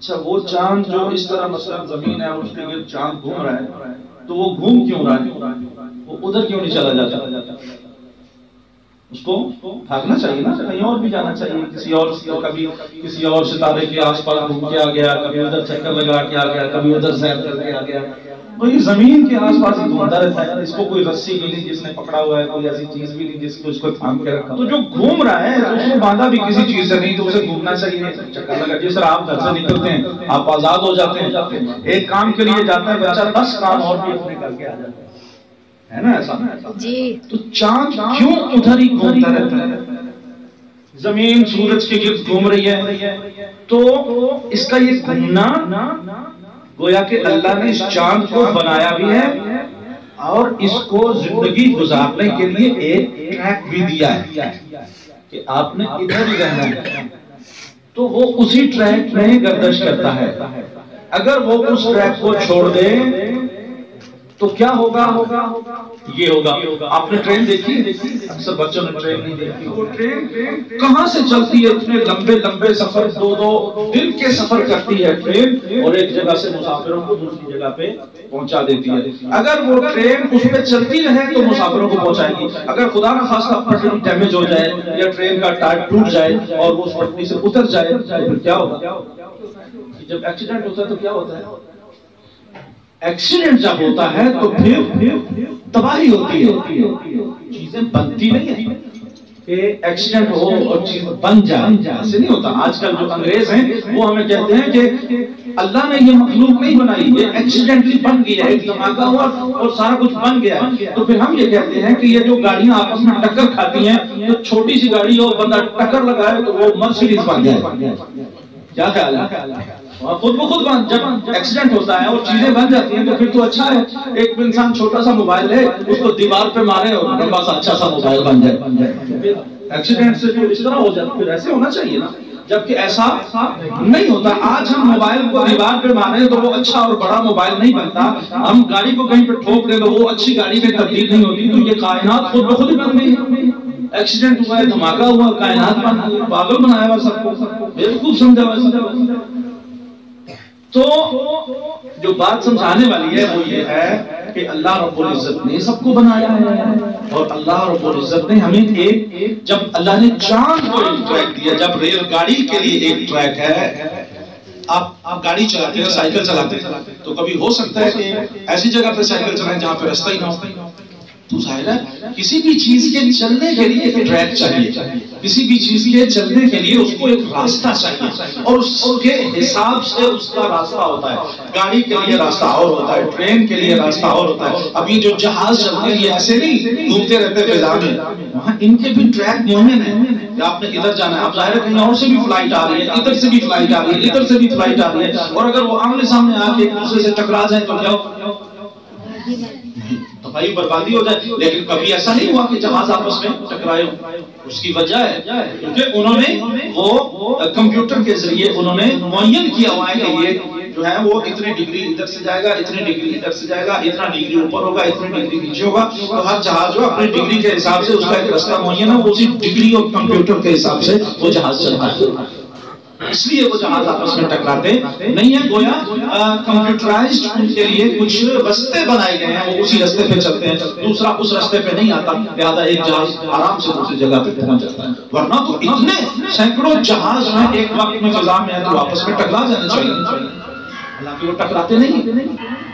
اچھا وہ چاند جو اس طرح مثلا زمین ہے اور اس کے گرد چاند گھوم رہا ہے تو وہ گھوم کیوں رہا ہے؟ وہ ادھر کیوں نہیں چلا جاتا؟ اس کو بھاگنا چاہیے نا، کہیں اور بھی جانا چاہیے، کسی اور کبھی کسی اور ستارے کے آس پاس گھوم کے آ گیا، کبھی ادھر چکر لگا کے آ گیا، کبھی ادھر سیر کر کے آ گیا، وہی زمین کے آس پاس ہی گھومتا رہتا ہے. اس کو کوئی رسی بھی نہیں جس نے پکڑا ہوا ہے، کوئی ایسی چیز بھی نہیں جس کو اس کو تھام کے رکھا. تو جو گھوم رہا ہے تو اس کو باندھا بھی کسی چیز سے نہیں، تو اسے گھومنا چاہیے. چکر لگا جس طرح آپ گھر سے نکلتے ہیں آپ آزاد ہو جاتے ہیں، ایک کام کے لیے جاتا ہے بچہ 10 کام اور بھی اپنے کر کے آ جاتا ہے نا ایسا جی. تو چاند کیوں ادھر ہی گھومتا رہتا ہے؟ زمین سورج کے گرد گھوم رہی ہے، تو اس کا یہ گھومنا گویا کہ اللہ نے اس چاند کو بنایا بھی ہے اور اس کو زندگی گزارنے کے لیے ایک ٹریک بھی دیا ہے کہ آپ نے ادھر ہی رہنا ہے. تو وہ اسی ٹریک میں گردش کرتا ہے. اگر وہ اس ٹریک کو چھوڑ دے تو کیا ہوگا؟ یہ ہوگا. آپ نے ٹرین دیکھی؟ اکثر بچوں نے ٹرین نہیں دیکھی. وہ ٹرین کہاں سے چلتی ہے؟ اتنے لمبے لمبے سفر، 2 دن کے سفر کرتی ہے ٹرین، اور ایک جگہ سے مسافروں کو دوسری جگہ پہ پہنچا دیتی ہے. اگر وہ ٹرین اس پہ چلتی رہے تو مسافروں کو پہنچائے گی. اگر خدا نہ خواستہ پٹری ڈیمیج ہو جائے یا ٹرین کا ٹائر ٹوٹ جائے اور وہ اس پٹری سے اتر جائے تو پھر کیا ہوگا؟ جب ایکسیڈنٹ ہوتا ہے تو کیا ہوتا ہے؟ ایکسیڈنٹ جب ہوتا ہے تو پھر تباہی ہوتی ہے، چیزیں بنتی نہیں ہیں کہ ایکسیڈنٹ ہو اور چیز بن جائے. ایسے نہیں ہوتا. آج کل جو انگریز ہیں وہ ہمیں کہتے ہیں کہ اللہ نے یہ مخلوق نہیں بنائی، یہ ایکسیڈنٹلی بن گئی ہے، ایک دھماکہ ہوا اور سارا کچھ بن گیا. تو پھر ہم یہ کہتے ہیں کہ یہ جو گاڑیاں آپس میں ٹکر کھاتی ہیں، تو چھوٹی سی گاڑی ہو بندہ ٹکر لگائے تو وہ مرسیڈیز بن جائے. کیا خیال ہے؟ خود بخود جب ایکسیڈنٹ ہوتا ہے اور چیزیں بن جاتی ہیں تو پھر تو اچھا ہے. ایک انسان چھوٹا سا موبائل ہے، اس کو دیوار پہ مارے اور میرے پاس اچھا سا موبائل بن جائے. ایکسیڈنٹ سے جو اس طرح ہو جاتا پھر ایسے ہونا چاہیے نا، جبکہ ایسا نہیں ہوتا. آج ہم موبائل کو دیوار پہ مارے تو وہ اچھا اور بڑا موبائل نہیں بنتا. ہم گاڑی کو کہیں پہ ٹھوک دیں تو وہ اچھی گاڑی میں تبدیل نہیں ہوتی. تو یہ کائنات خود بخود ہی بن گئی. ایکسیڈنٹ ہوا ہے، دھماکہ ہوا، کائنات بن گئی. پاگل بنایا ہوا سب کو، بیوقوف سمجھا ہوا. تو جو بات سمجھانے والی ہے وہ یہ ہے کہ اللہ رب العزت نے سب کو بنایا ہے، اور اللہ رب العزت نے ہمیں ایک، جب اللہ نے چاند کو ایک ٹریک دیا، جب ریل گاڑی کے لیے ایک ٹریک ہے. آپ گاڑی چلاتے ہیں، سائیکل چلاتے ہیں، تو کبھی ہو سکتا ہے کہ ایسی جگہ پہ سائیکل چلائیں جہاں پہ رستہ ہی نہ ہو. تو ظاہر ہے کسی بھی چیز کے چلنے کے لیے ایک ٹریک چاہیے، کسی بھی چیز کے چلنے کے لیے اس کو ایک راستہ چاہیے، اور اس کے حساب سے اس کا راستہ ہوتا ہے. گاڑی کے لیے راستہ اور ہوتا ہے، ٹرین کے لیے راستہ اور ہوتا ہے. ابھی جو جہاز چلتے ہیں یہ ایسے نہیں گھومتے رہتے فضا میں، وہاں ان کے بھی ٹریک معین ہیں کہ آپ نے ادھر جانا ہے. اب ظاہر ہے کہیں اور سے بھی فلائٹ آ رہی ہے، ادھر سے بھی فلائٹ آ رہی ہے، ادھر سے بھی فلائٹ آ رہی ہے، اور اگر وہ آمنے سامنے آ کے ایک دوسرے سے ٹکرا جائیں تو کیا ہو؟ تباہی بربادی ہو جائے. لیکن کبھی ایسا نہیں ہوا کہ جہاز آپس میں ٹکرائے. اس کی وجہ ہے کیونکہ انہوں نے وہ کمپیوٹر کے ذریعے انہوں نے معین کیا ہوا ہے کہ یہ جو ہے وہ اتنے ڈگری ادھر سے جائے گا، اتنے ڈگری ادھر سے جائے گا، اتنا ڈگری اوپر ہوگا، اتنے ڈگری نیچے ہوگا. تو ہر جہاز جو اپنے ڈگری کے حساب سے اس کا ایک راستہ معین ہے، اسی ڈگری اور کمپیوٹر کے حساب سے وہ جہاز چلتا ہے. اس لیے وہ جہاز آپس میں ٹکراتے نہیں ہیں. گویا کمپیوٹرائزڈ ان کے لیے کچھ رستے بنائے گئے ہیں، وہ اسی رستے پہ چلتے ہیں، دوسرا اس رستے پہ نہیں آتا، لہذا ایک جہاز آرام سے دوسری جگہ پہ پہنچ جاتا ہے. ورنہ تو اتنے سینکڑوں جہاز میں ایک وقت میں فضا میں ہے تو آپس میں ٹکرا جانے چاہیے، حالانکہ وہ ٹکراتے نہیں.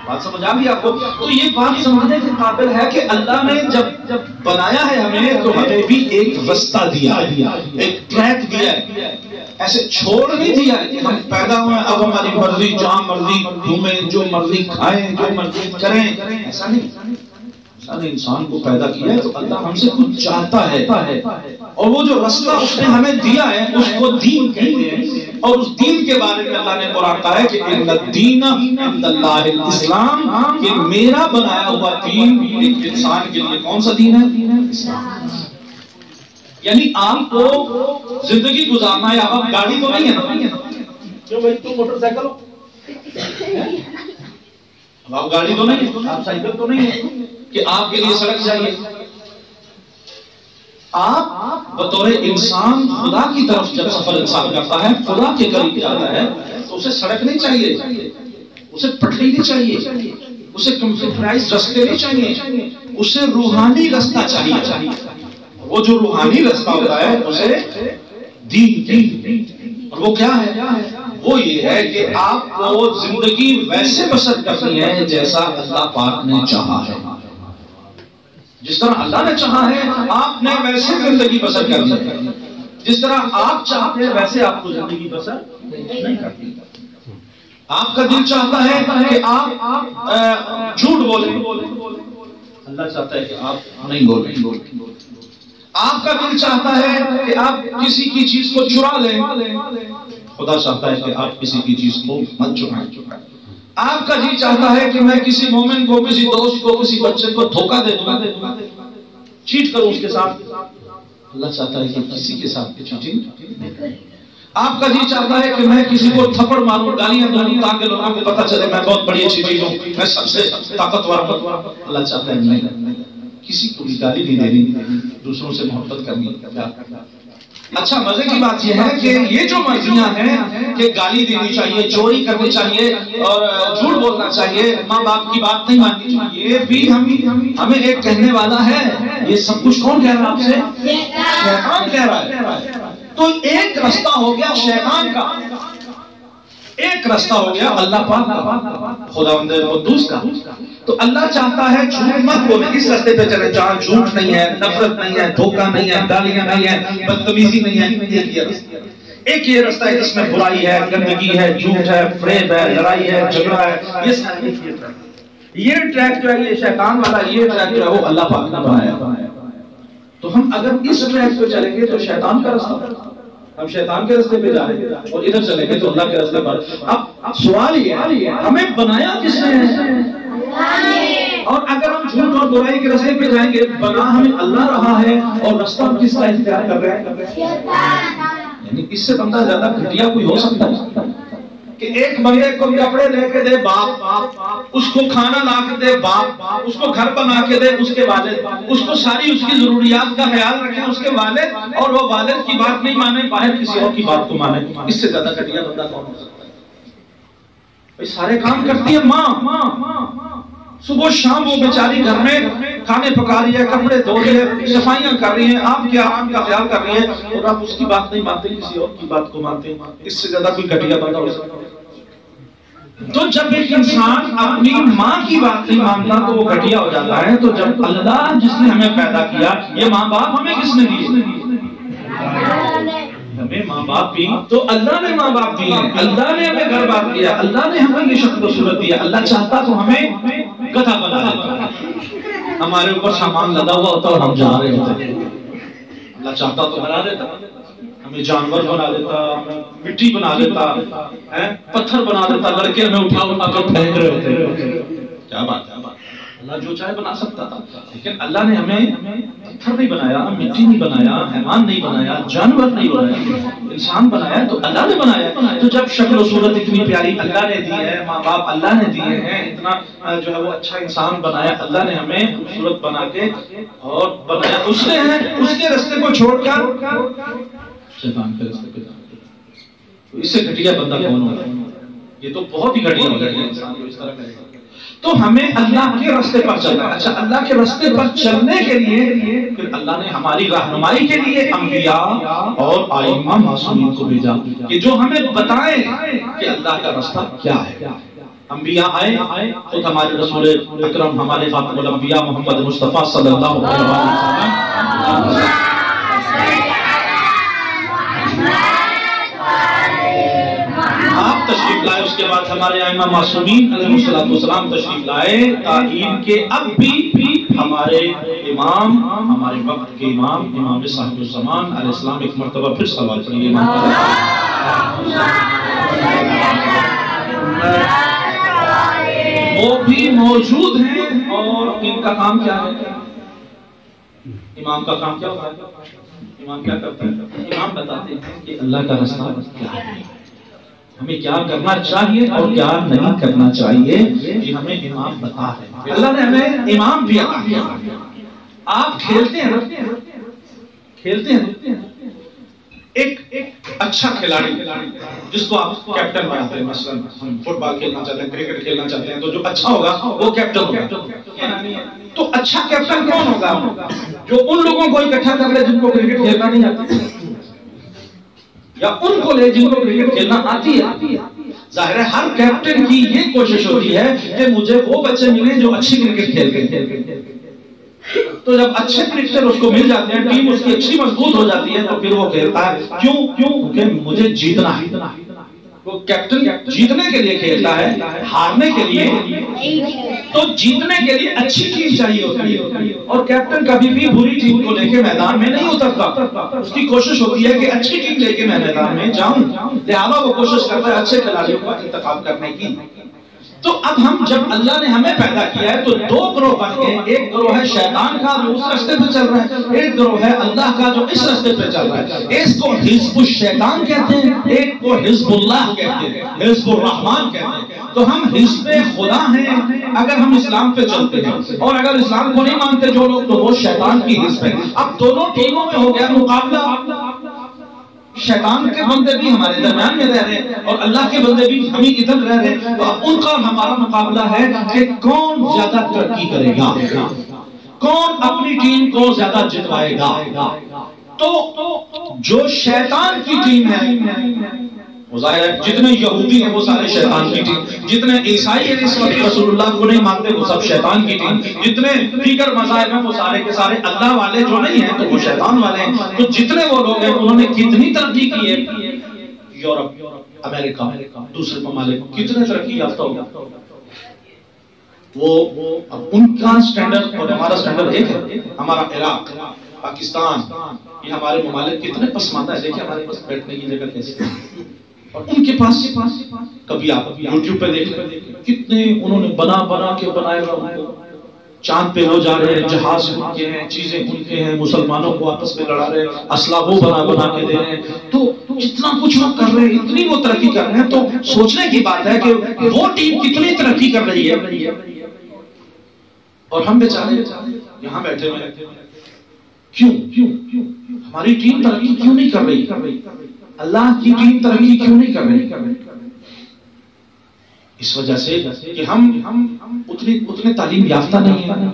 بات سمجھ آ گئی آپ کو؟ تو یہ بات سمجھنے کے قابل ہے کہ اللہ نے جب بنایا ہے ہمیں تو ہمیں بھی ایک رستہ دیا، ایک ٹریک دیا ہے. ایسے چھوڑ نہیں دیا کہ ہم پیدا ہوئے اب ہماری مرضی، جہاں مرضی گھومیں، جو مرضی کھائیں، جو مرضی کریں. ایسا نہیں. انسان کو پیدا کیا ہے تو اللہ ہم سے کچھ چاہتا ہے، اور وہ جو رستہ اس نے ہمیں دیا ہے اس کو دین کہتے ہیں. اور اس دین کے بارے میں اللہ نے قرآن کہا ہے کہ ان الدین عند اللہ الاسلام، کہ میرا بنایا ہوا دین ایک انسان کے لیے کون سا دین ہے؟ اسلام. یعنی آپ کو زندگی گزارنا ہے، آپ گاڑی تو نہیں ہے نا، کیوں بھائی تم موٹر سائیکل ہو، آپ گاڑی تو نہیں ہے، آپ سائیکل تو نہیں ہے کہ آپ کے لیے سڑک چاہیے. آپ بطور انسان خدا کی طرف جب سفر انسان کرتا ہے، خدا کے قریب جاتا ہے، تو تو اسے سڑک نہیں چاہیے، اسے پٹری نہیں چاہیے، اسے کمپیوٹرائز رستے نہیں چاہیے، اسے روحانی رستہ چاہیے. وہ جو روحانی رستہ ہوتا ہے اسے دین. اور وہ کیا ہے؟ وہ یہ ہے کہ آپ کو زندگی ویسے بسر کرنی ہے جیسا اللہ پاک نے چاہا ہے. جس طرح اللہ نے چاہا ہے آپ نے ویسے زندگی بسر کرنی ہے. جس طرح آپ چاہتے ہیں ویسے آپ کو زندگی بسر نہیں کرتی. آپ کا دل چاہتا ہے کہ آپ جھوٹ بولیں، اللہ چاہتا ہے کہ آپ نہیں بولیں. آپ کا دل چاہتا ہے کہ آپ کسی کی چیز کو چرا لیں، خدا چاہتا ہے کہ آپ کسی کی چیز کو مت چرائیں. آپ کا جی چاہتا ہے کہ میں کسی مومن کو، کسی دوست کو، کسی بچے کو دھوکہ دے دوں، چیٹ کروں اس کے ساتھ. اللہ چاہتا ہے کہ کسی کے ساتھ چیٹنگ. آپ کا جی چاہتا ہے کہ میں کسی کو تھپڑ ماروں، گالیاں دوں تاکہ لوگوں کو پتہ چلے میں بہت بڑی اچھی چیز ہوں، میں سب سے طاقتور ہوں. اللہ چاہتا ہے نہیں، کسی کو بھی گالی نہیں دینی، دوسروں سے محبت کرنی. اچھا مزے کی بات یہ ہے کہ یہ جو مرضیاں ہیں کہ گالی دینی چاہیے، چوری کرنی چاہیے اور جھوٹ بولنا چاہیے، ماں باپ کی بات نہیں ماننی چاہیے، یہ بھی ہمیں ایک کہنے والا ہے. یہ سب کچھ کون کہہ رہا ہے آپ سے؟ شیطان کہہ رہا ہے. تو ایک رستہ ہو گیا شیطان کا، ایک رستہ ہو گیا اللہ پاک کا، خداوند قدوس کا. تو اللہ چاہتا ہے جھوٹ مت بولے، اس رستے پہ چلے جہاں جھوٹ نہیں ہے، نفرت نہیں ہے، دھوکہ نہیں ہے، گالیاں نہیں ہے، بدتمیزی نہیں ہے. ایک یہ رستہ ہے جس میں برائی ہے، گندگی ہے، جھوٹ ہے، فریب ہے، لڑائی ہے، جھگڑا ہے. یہ ٹریک جو ہے یہ شیطان والا، یہ ٹریک جو ہے وہ اللہ پاک نے بنایا. تو ہم اگر اس ٹریک پہ چلیں گے تو شیطان کا رستہ، ہم شیطان کے رستے پہ جا رہے ہیں، اور ادھر چلیں گے تو اللہ کے رستے پر. اب سوال یہ ہے ہمیں بنایا کس نے ہے؟ اور اگر ہم جھوٹ اور برائی کے رستے پہ جائیں گے، بنا ہمیں اللہ رہا ہے اور رستہ ہم کس کا اختیار کر رہے ہیں؟ یعنی اس سے بندہ زیادہ گھٹیا کوئی ہو سکتا ہے کہ ایک بندے کو کپڑے لے کے دے باپ، اس کو کھانا لا کے دے باپ، اس کو گھر بنا کے دے اس کے والد، اس کو ساری اس کی ضروریات کا خیال رکھے اس کے والد، اور وہ والد کی بات نہیں مانے، باہر کسی اور کی بات کو مانے. اس سے زیادہ گھٹیا بندہ کون ہو سکتا ہے؟ سارے کام کرتی ہے ماں، صبح شام وہ بیچاری گھر میں کھانے پکا رہی ہے، کپڑے دھو رہی ہے، صفائیاں کر رہی ہیں، آپ کے آرام کا خیال کر رہی ہے، اور آپ اس کی بات نہیں مانتے، کسی اور کی بات کو مانتے. اس سے زیادہ کوئی گھٹیا بندہ ہو سکتا ہے؟ تو جب ایک انسان اپنی ماں کی بات نہیں مانتا تو وہ گھٹیا ہو جاتا ہے. تو جب اللہ جس نے ہمیں پیدا کیا، یہ ماں باپ ہمیں کس نے دیے؟ ہمیں ماں باپ بھی تو اللہ نے ماں باپ دیے، اللہ نے ہمیں گھر بار دیا، اللہ نے ہمیں یہ شکل و صورت دیا. اللہ چاہتا تو ہمیں گدھا بنا دیتا، ہمارے اوپر سامان لدا ہوا ہوتا اور ہم جا رہے ہوتے. اللہ چاہتا تو بنا دیتا، ہمیں جانور بنا دیتا، مٹی بنا دیتا، پتھر بنا دیتا، لڑکے ہمیں اٹھا کر پھینک رہے ہوتے. کیا بات ہے، اللہ جو چاہے بنا سکتا تھا، لیکن اللہ نے ہمیں پتھر نہیں بنایا، مٹی نہیں بنایا، حیوان نہیں بنایا، جانور نہیں بنایا، انسان بنایا تو اللہ نے بنایا. تو جب شکل و صورت اتنی پیاری اللہ نے دی ہے، ماں باپ اللہ نے دیے ہیں، اتنا جو ہے وہ اچھا انسان بنایا اللہ نے ہمیں، خوبصورت بنا کے اور بنایا اس نے ہے. اس کے رستے کو چھوڑ کر شیطان کے رستے پہ جانا، تو اس سے گھٹیا بندہ کون ہوگا؟ یہ تو بہت ہی گھٹیا ہو گیا انسان کو اس طرح کرے گا. تو ہمیں اللہ کے راستے پر چلنا ہے. اچھا اللہ کے راستے پر چلنے کے لیے پھر اللہ نے ہماری رہنمائی کے لیے انبیاء اور ائمہ معصومین کو بھیجا کہ جو ہمیں بتائیں کہ اللہ کا راستہ کیا ہے. انبیاء آئے تو ہمارے رسول اکرم، ہمارے خاتم الانبیاء محمد مصطفیٰ صلی اللہ علیہ وسلم آپ تشریف لائے. اس کے بعد ہمارے ائمہ معصومین علیہ السلام تشریف لائے تائین کے. اب بھی ہمارے امام، ہمارے وقت کے امام صاحب الزمان علیہ السلام ایک مرتبہ پھر سوال پڑھیے. وہ بھی موجود ہیں اور ان کا کام کیا ہے؟ امام کا کام کیا ہوتا ہے؟ امام کیا کرتا ہے؟ امام بتاتے ہیں کہ اللہ کا راستہ کیا ہے، ہمیں کیا کرنا چاہیے اور کیا نہیں کرنا چاہیے، یہ ہمیں امام بتا ہے. اللہ نے ہمیں امام بھی عطا کیا. آپ کھیلتے ہیں ایک اچھا کھلاڑی جس کو آپ کیپٹن بناتے ہیں، مثلا ہم فٹ بال کھیلنا چاہتے ہیں، کرکٹ کھیلنا چاہتے ہیں، تو جو اچھا ہوگا وہ کیپٹن ہوگا۔ تو اچھا کیپٹن کون ہوگا؟ جو ان لوگوں کو اکٹھا کر لے جن کو کرکٹ کھیلنا نہیں آتا، یا ان کو لے جن کو کرکٹ کھیلنا آتی ہے۔ ظاہر ہے ہر کیپٹن کی یہ کوشش ہوتی ہے کہ مجھے وہ بچے ملیں جو اچھی کرکٹ کھیلتے ہیں۔ تو جب اچھے کرکٹر اس کو مل جاتے ہیں، ٹیم اس کی اچھی مضبوط ہو جاتی ہے، تو پھر وہ کھیلتا ہے۔ کیوں کہ مجھے جیتنا ہے۔ وہ کیپٹن جیتنے کے لیے کھیلتا ہے، ہارنے کے لیے تو جیتنے کے لیے اچھی ٹیم چاہیے ہوتی ہے۔ اور کیپٹن کبھی بھی بری ٹیم کو لے کے میدان میں نہیں اترتا، اس کی کوشش ہوتی ہے کہ اچھی ٹیم لے کے میں میدان میں جاؤں، لہذا وہ کوشش کرتا ہے اچھے کھلاڑیوں کا انتخاب کرنے کی۔ تو اب ہم جب اللہ نے ہمیں پیدا کیا ہے تو دو گروہ بن گئے، ایک گروہ ہے شیطان کا جو اس راستے پہ چل رہا ہے، ایک گروہ ہے اللہ کا جو اس راستے پہ چل رہا ہے۔ اس کو حزب الشیطان کہتے ہیں، ایک کو حزب اللہ کہتے ہیں، حزب الرحمن کہتے ہیں۔ تو ہم حزب خدا ہیں اگر ہم اسلام پہ چلتے ہیں، اور اگر اسلام کو نہیں مانتے جو لوگ تو وہ شیطان کی حزب ہے۔ اب دونوں ٹیموں میں ہو گیا مقابلہ، شیطان کے بندے بھی ہمارے درمیان میں رہ رہے ہیں اور اللہ کے بندے بھی ہمیں ادھر رہ رہے ہیں۔ تو اب ان کا ہمارا مقابلہ ہے کہ کون زیادہ ترقی کرے گا، کون اپنی ٹیم کو زیادہ جتوائے گا۔ تو جو شیطان کی ٹیم ہے وہ ظاہر ہے جتنے یہودی ہیں وہ سارے شیطان کی ٹیم، جتنے عیسائی ہیں اس وقت رسول اللہ کو نہیں مانتے وہ سب شیطان کی ٹیم، جتنے دیگر مذاہب ہیں وہ سارے کے سارے اللہ والے جو نہیں ہیں تو وہ شیطان والے ہیں۔ تو جتنے وہ لوگ ہیں انہوں نے کتنی ترقی کی ہے، یورپ، امریکہ، دوسرے ممالک کتنے ترقی یافتہ ہو گیا۔ وہ اب ان کا سٹینڈرڈ اور ہمارا سٹینڈرڈ ایک ہے۔ ہمارا عراق، پاکستان، یہ ہمارے ممالک کتنے پسماندہ ہے، دیکھیں ہمارے پاس بیٹھنے کی جگہ کیسے، اور ان کے پاس کبھی آپ یوٹیوب پہ دیکھ لیں کتنے انہوں نے بنا کے بنائے ہوئے، چاند پہ وہ جا رہے ہیں، جہاز ان کے ہیں، چیزیں ان کے ہیں، مسلمانوں کو آپس میں لڑا رہے ہیں، اسلحہ وہ بنا کے دے رہے ہیں۔ تو جتنا کچھ وہ کر رہے ہیں، اتنی وہ ترقی کر رہے ہیں، تو سوچنے کی بات ہے کہ وہ ٹیم کتنی ترقی کر رہی ہے اور ہم بیچارے یہاں بیٹھے ہوئے ہیں۔ کیوں ہماری ٹیم ترقی کیوں نہیں کر رہی؟ اللہ کی ٹیم ترقی کیوں نہیں کر رہی؟ اس وجہ سے کہ ہم اتنے تعلیم یافتہ نہیں ہیں،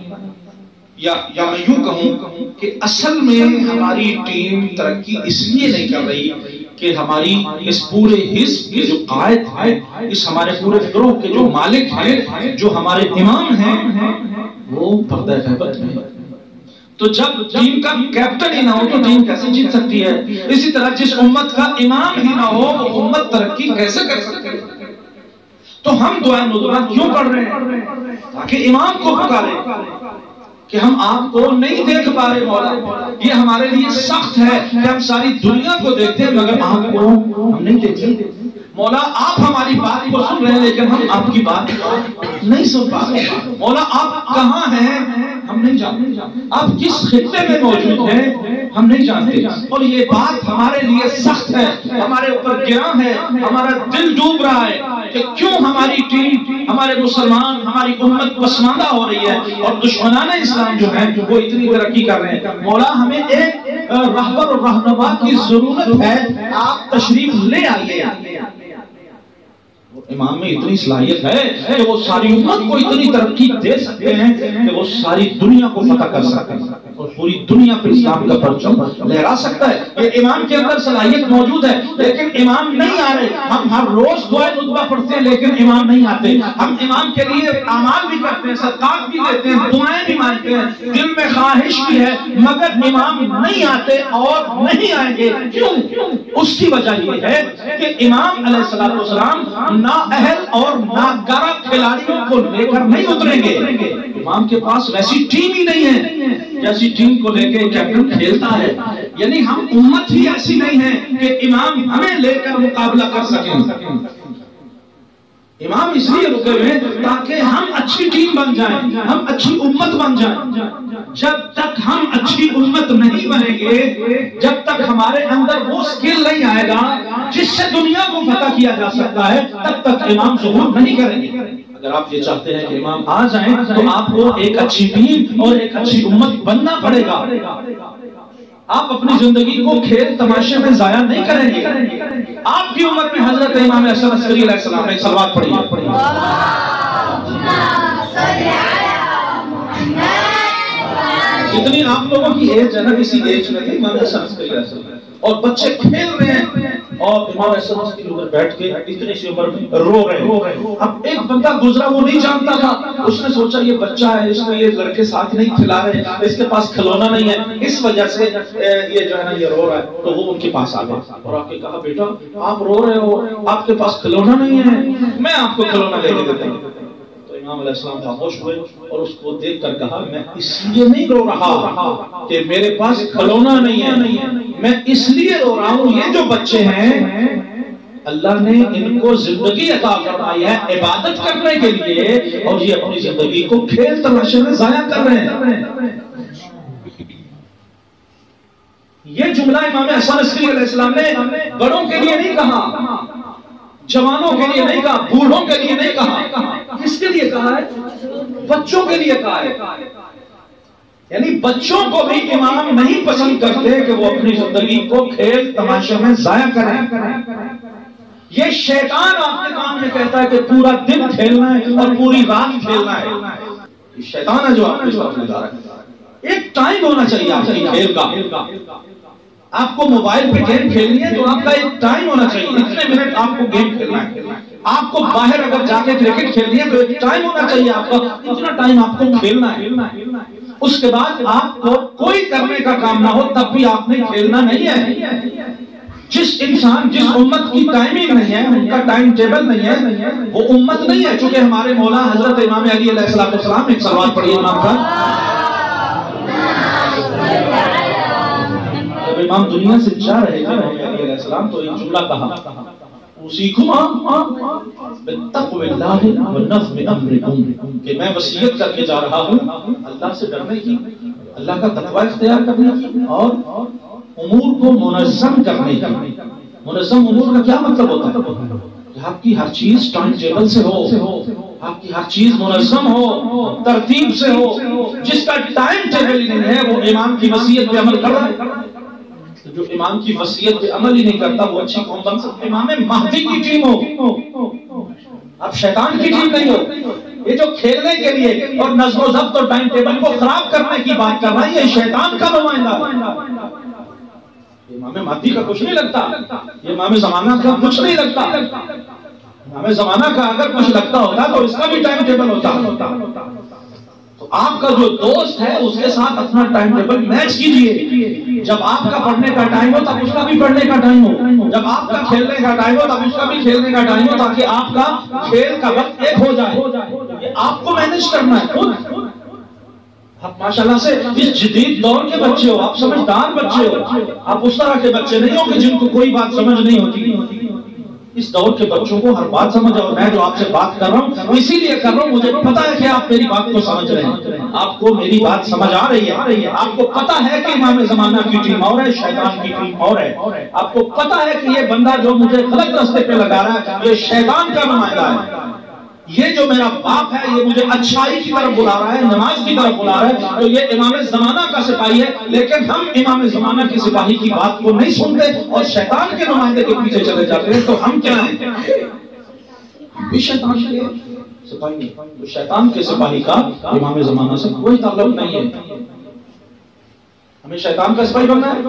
یا میں یوں کہوں کہ اصل میں ہماری ٹیم ترقی اس لیے نہیں کر رہی کہ ہماری اس پورے حزب کے جو قائد ہیں، اس ہمارے پورے گروہ کے جو مالک ہیں، جو ہمارے امام ہیں، وہ پردہ غیبت میں۔ تو جب ٹیم کا کیپٹن ہی نہ ہو تو ٹیم کیسے جیت سکتی ہے؟ اسی طرح جس امت کا امام ہی نہ ہو وہ امت ترقی کیسے کر سکتی ہے؟ تو ہم دعائے ندوہ کیوں پڑھ رہے ہیں؟ تاکہ امام کو پکارے کہ ہم آپ کو نہیں دیکھ پا رہے مولا، یہ ہمارے لیے سخت ہے کہ ہم ساری دنیا کو دیکھتے ہیں مگر آپ کو ہم نہیں دیکھتے۔ مولا آپ ہماری بات کو سن رہے ہیں لیکن ہم آپ کی بات نہیں سن پا رہے۔ مولا آپ کہاں ہیں ہم نہیں جانتے، آپ کس خطے میں موجود ہیں ہم نہیں جانتے، اور یہ بات ہمارے لیے سخت ہے، ہمارے اوپر گراں ہے، ہمارا دل ڈوب رہا ہے کہ کیوں ہماری ٹیم، ہمارے مسلمان، ہماری امت پسماندہ ہو رہی ہے اور دشمنان اسلام جو ہیں وہ اتنی ترقی کر رہے ہیں۔ مولا ہمیں ایک رہبر اور رہنما کی ضرورت ہے، آپ تشریف لے آئیے۔ امام میں اتنی صلاحیت ہے کہ وہ ساری امت کو اتنی ترقی دے سکتے ہیں کہ وہ ساری دنیا کو فتح کر سکتے ہیں اور پوری دنیا پہ اسلام کا پرچم لہرا سکتا ہے۔ یہ امام کے اندر صلاحیت موجود ہے لیکن امام نہیں آ رہے۔ ہم ہر روز دعائے ندوہ پڑھتے ہیں لیکن امام نہیں آتے۔ ہم امام کے لیے اعمال بھی کرتے ہیں، صدقات بھی دیتے ہیں، دعائیں بھی مانگتے ہیں، دل میں خواہش بھی ہے، مگر امام نہیں آتے اور نہیں آئیں گے۔ کیوں؟ اس کی وجہ یہ ہے کہ امام علیہ السلام نا اہل اور ناکارہ کھلاڑیوں کو لے کر نہیں اتریں گے۔ امام کے پاس ویسی ٹیم ہی نہیں ہے جیسی ٹیم کو لے کے کیپٹن کھیلتا ہے، یعنی ہم امت ہی ایسی نہیں ہے کہ امام ہمیں لے کر مقابلہ کر سکیں۔ امام اس لیے رکے ہوئے تاکہ ہم اچھی ٹیم بن جائیں، ہم اچھی امت بن جائیں۔ جب تک ہم اچھی امت نہیں بنیں گے، جب تک ہمارے اندر وہ سکل نہیں آئے گا جس سے دنیا کو فتح کیا جا سکتا ہے، تب تک امام ظہور نہیں کریں گے۔ اگر آپ یہ چاہتے ہیں کہ امام آ جائیں تو آپ کو ایک اچھی ٹیم اور ایک اچھی امت بننا پڑے گا۔ آپ اپنی زندگی کو کھیل تماشے میں ضائع نہیں کریں گے. آپ کی امت میں حضرت امام حسن عسکری علیہ السلام نے صلوات پڑھی ہے. اتنی آپ لوگوں کی ایج ہے نا، کسی ایج میں تھے امام حسن عسکری علیہ السلام اور بچے کھیل رہے ہیں اور امام حسن عسکری ادھر بیٹھ کے اتنی سی عمر میں رو رہے ہیں. اب ایک بندہ گزرا، وہ نہیں جانتا تھا، اس نے سوچا یہ بچہ ہے، اس کو یہ لڑکے ساتھ نہیں کھلا رہے، اس کے پاس کھلونا نہیں ہے، اس وجہ سے یہ جو ہے نا یہ رو رہا ہے. تو وہ ان کے پاس آ گیا اور آ کے کہا بیٹا آپ رو رہے ہو، آپ کے پاس کھلونا نہیں ہے، میں آپ کو کھلونا لے کے دیتا ہوں. امام علیہ السلام خاموش ہوئے اور اس کو دیکھ کر کہا میں اس لیے نہیں رو رہا کہ میرے پاس کھلونا نہیں ہے، میں اس لیے رو رہا ہوں یہ جو بچے ہیں اللہ نے ان کو زندگی عطا فرمائی ہے عبادت کرنے کے لیے اور یہ اپنی زندگی کو کھیل تماشے میں ضائع کر رہے ہیں. یہ جملہ امام حسن عسکری علیہ السلام نے بڑوں کے لیے نہیں کہا، جوانوں کے لیے نہیں کہا، بوڑھوں کے لیے نہیں کہا. کس کے لیے کہا ہے؟ بچوں کے لیے کہا ہے. یعنی بچوں کو بھی امام نہیں پسند کرتے کہ وہ اپنی زندگی کو کھیل تماشے میں ضائع کریں. یہ شیطان آپ کے کان میں کہتا ہے کہ پورا دن کھیلنا ہے اور پوری رات کھیلنا ہے. یہ شیطان ہے جو آپ کے ساتھ لگا رہا ہے. ایک ٹائم ہونا چاہیے آپ کے کھیل کا. آپ کو موبائل پہ گیم کھیلنی ہے تو آپ کا ایک ٹائم ہونا چاہیے، اتنے منٹ آپ کو گیم کھیلنا ہے. آپ کو باہر اگر جا کے کرکٹ کھیلنی ہے تو ایک ٹائم ہونا چاہیے آپ کا، اتنا ٹائم آپ کو کھیلنا ہے. اس کے بعد آپ کو کوئی کرنے کا کام نہ ہو تب بھی آپ نے کھیلنا نہیں ہے. جس انسان جس امت کی ٹائمنگ نہیں ہے، ان کا ٹائم ٹیبل نہیں ہے، وہ امت نہیں ہے. چونکہ ہمارے مولا حضرت امام علی علیہ السلام ایک صلوات پڑھی امام کا. جب امام دنیا سے جا رہے تھے امام علی علیہ السلام تو ایک جملہ کہا بِالتَّقْوِ اللَّهِ وَنَظْمِ أَمْرِكُمْ کہ میں وصیت کر کے جا رہا ہوں اللہ سے ڈرنے کی، اللہ کا تقوی اختیار کرنے کی اور امور کو منظم کرنے کی. منظم امور کا کیا مطلب ہوتا ہے؟ کہ آپ کی ہر چیز ٹائم ٹیبل سے ہو، آپ کی ہر چیز منظم ہو، ترتیب سے ہو. جس کا ٹائم ٹیبل نہیں ہے وہ امام کی وصیت پہ عمل کر رہا ہے. جو امام کی وصیت پہ عمل ہی نہیں کرتا وہ اچھی قوم بن سکتا. امام مہدی کی ٹیم ہو، اب شیطان کی ٹیم نہیں ہو. یہ جو کھیلنے کے لیے اور نظم و ضبط اور ٹائم ٹیبل کو خراب کرنے کی بات کر رہا ہے یہ شیطان کا نمائندہ. امام مہدی کا کچھ نہیں لگتا، یہ امام زمانہ کا کچھ نہیں لگتا. امام زمانہ کا اگر کچھ لگتا ہوتا تو اس کا بھی ٹائم ٹیبل ہوتا. تو آپ کا جو دوست ہے اس کے ساتھ اپنا ٹائم ٹیبل میچ کیجئے. جب آپ کا پڑھنے کا ٹائم ہو تب اس کا بھی پڑھنے کا ٹائم ہو، جب آپ کا کھیلنے کا ٹائم ہو تب اس کا بھی کھیلنے کا ٹائم ہو، تاکہ آپ کا کھیل کا وقت ایک ہو جائے. یہ آپ کو مینج کرنا ہے خود. آپ ماشاءاللہ سے اس جدید دور کے بچے ہو، آپ سمجھدار بچے ہو، آپ اس طرح کے بچے نہیں ہو کہ جن کو کوئی بات سمجھ نہیں ہوتی. اس دور کے بچوں کو ہر بات سمجھ. اور میں جو آپ سے بات کر رہا ہوں اسی لیے کر رہا ہوں، مجھے پتا ہے کہ آپ میری بات کو سمجھ رہے ہیں، آپ کو میری بات سمجھ آ رہی ہے. آپ کو پتا ہے کہ امام زمانہ کی ٹیم اور ہے، شیطان کی ٹیم اور ہے. آپ کو پتا ہے کہ یہ بندہ جو مجھے غلط راستے پہ لگا رہا ہے یہ شیطان کا نمائندہ ہے. یہ جو میرا باپ ہے یہ مجھے اچھائی کی طرف بلا رہا ہے، نماز کی طرف بلا رہا ہے، تو یہ امام زمانہ کا سپاہی ہے. لیکن ہم امام زمانہ کی سپاہی کی بات کو نہیں سنتے اور شیطان کے نمائندے کے پیچھے چلے جاتے ہیں. تو ہم کیا ہیں؟ بھی شیطان کے سپاہی. تو شیطان کے سپاہی کا امام زمانہ سے کوئی تعلق نہیں ہے. ہمیں شیطان کا سپاہی بننا ہے.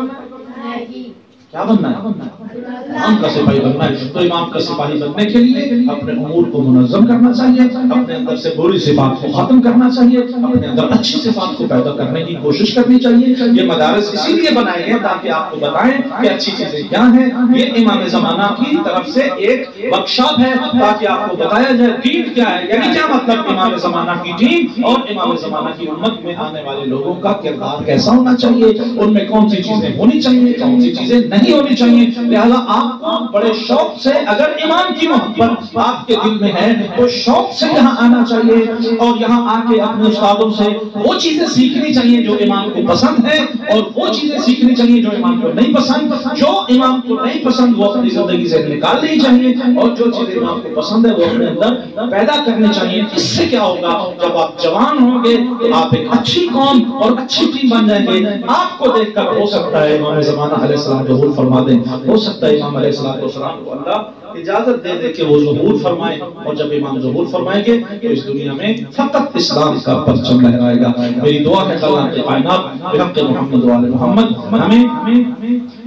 کیا بننا ہے؟ امام کا سپاہی بننا ہے. تو امام کا سپاہی بننے کے لیے اپنے امور کو منظم کرنا چاہیے، اپنے اندر سے بری صفات کو ختم کرنا چاہیے، اپنے اندر اچھی صفات کو پیدا کرنے کی کوشش کرنی چاہیے. یہ مدارس اسی لیے بنائے ہیں تاکہ آپ کو بتائیں کہ اچھی چیزیں کیا ہیں. یہ امام زمانہ کی طرف سے ایک ورکشاپ ہے تاکہ آپ کو بتایا جائے دین کیا ہے. یعنی کیا مطلب امام زمانہ کی ٹیم اور امام زمانہ کی امت میں آنے والے لوگوں کا کردار کیسا ہونا چاہیے، ان میں کون سی چیزیں ہونی چاہیے، کون سی چیزیں نہیں نہیں ہونی چاہیے. لہذا آپ کو بڑے شوق سے اگر امام کی محبت آپ کے دل میں ہے تو شوق سے یہاں آنا چاہیے اور یہاں آ کے اپنے استادوں سے وہ چیزیں سیکھنی چاہیے جو امام کو پسند ہے اور وہ چیزیں سیکھنی چاہیے جو امام کو نہیں پسند. جو امام کو نہیں پسند وہ اپنی زندگی سے نکالنی چاہیے اور جو چیزیں امام کو پسند ہے وہ اپنے اندر پیدا کرنی چاہیے. اس سے کیا ہوگا, جب آپ جوان ہوں گے آپ ایک اچھی قوم اور اچھی ٹیم بن جائیں گے. آپ کو دیکھ کر ہو سکتا ہے امام زمانہ علیہ السلام ظہور فرما دیں, ہو سکتا ہے امام علیہ السلام کو اللہ اجازت دے دے کہ وہ ظہور فرمائے, اور جب امام ظہور فرمائیں گے تو اس دنیا میں فقط اسلام کا پرچم لہرائے گا. میری دعا ہے کہ اللہ کے کائنات بحق محمد و آل محمد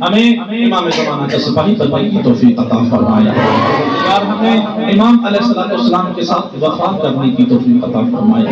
ہمیں امام زمانہ کا سپاہی بننے کی توفیق عطا فرمائے, اور ہمیں امام علیہ السلام کے ساتھ وفا کرنے کی توفیق عطا فرمائے,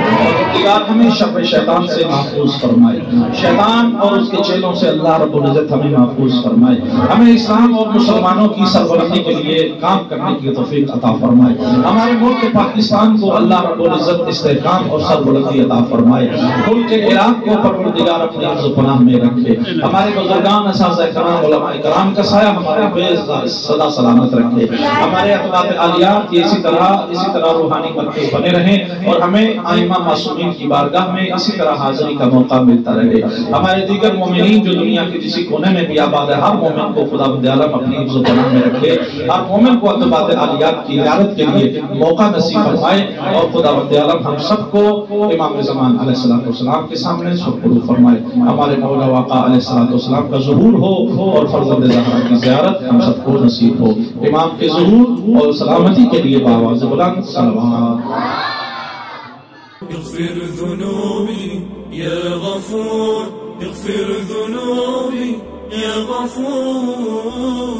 اور ہمیں شر شیطان سے محفوظ فرمائے. شیطان اور اس کے چیلوں سے اللہ رب العزت ہمیں محفوظ فرمائے. ہمیں اسلام اور مسلمانوں کی سربلندی کے لیے کام کرنے کی توفیق عطا فرمائے. ہمارے ملک پاکستان کو اللہ رب العزت استحکام اور سربلندی عطا فرمائے. ملک عراق کو پروردگار اپنے حفظ و پناہ میں رکھے. ہمارے بزرگان اساتذہ کرام علماء کرام کا سایہ ہمارے پہ سدا سلامت رکھے. ہمارے اقدام عالیات اسی طرح روحانی مرکز بنے رہیں اور ہمیں ائمہ معصومین کی بارگاہ میں اسی طرح حاضری کا موقع ملتا رہے. ہمارے دیگر مومنین جو دنیا کے کسی کونے میں بھی آباد ہے, ہر مومن کو خدا عالم اپنی حفظ و پناہ میں رکھے. ہر مومن کو اقدام عالیات کی زیارت کے لیے موقع نصیب فرمائے, اور خدا عالم ہم سب کو امام زمان علیہ السلام کے سامنے سپرد فرمائے. ہمارے مولا واقع علیہ السلام کا ظہور ہو اور فرزند زہرا کی زیارت ہم سب کو نصیب ہو. امام کے ظہور اور سلامتی کے لیے بآواز بلند صلوات. اغفر ذنوبي يا غفور, اغفر ذنوبي يا غفور.